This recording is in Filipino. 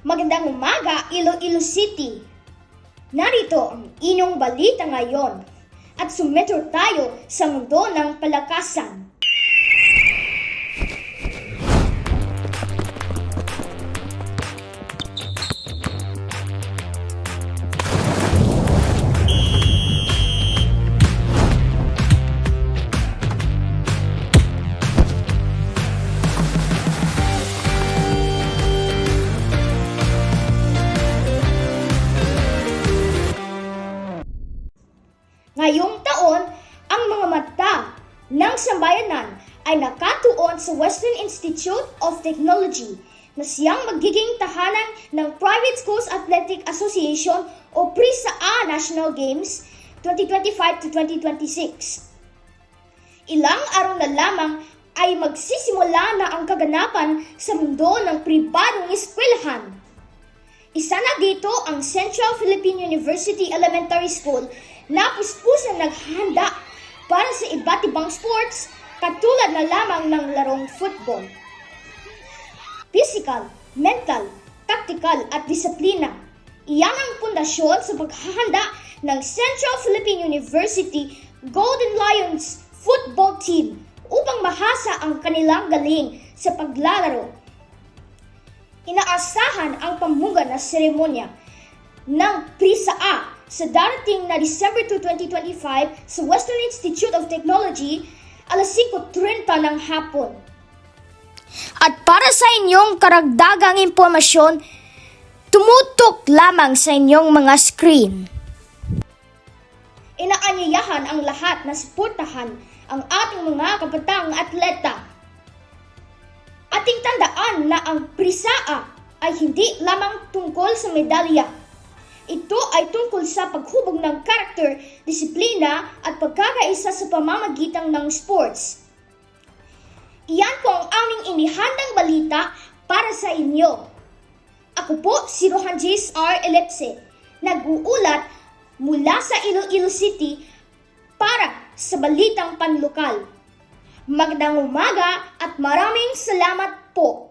Magandang umaga, Iloilo City! Narito ang inyong balita ngayon at sumetro tayo sa mundo ng palakasan. Ngayong taon, ang mga mata ng sambayanan ay nakatuon sa Western Institute of Technology na siyang magiging tahanan ng Private Schools Athletic Association o PRISA National Games 2025 to 2026. Ilang araw na lamang ay magsisimula na ang kaganapan sa mundo ng pribadong eskwelahan. Isa na dito ang Central Philippine University Elementary School na puspusan naghahanda para sa iba't ibang sports katulad na lamang ng larong football. Physical, mental, tactical at disiplina. Iyan ang pundasyon sa paghahanda ng Central Philippine University Golden Lions football team upang mahasa ang kanilang galing sa paglalaro. Inaasahan ang pamuga na seremonya ng PRISA sa darating na December 2, 2025 sa Western Institute of Technology alas 5:30 ng hapon. At para sa inyong karagdagang impormasyon, tumutok lamang sa inyong mga screen. Inaanyayahan ang lahat na suportahan ang ating mga kabatang atleta. Ating tandaan na ang PRISA ay hindi lamang tungkol sa medalya. Ito ay tungkol sa paghubog ng karakter, disiplina at pagkakaisa sa pamamagitan ng sports. Iyan po ang aming inihandang balita para sa inyo. Ako po si Rohanjis R. Elepse, nag-uulat mula sa Iloilo City para sa Balitang Panlokal. Magandang umaga at maraming salamat po.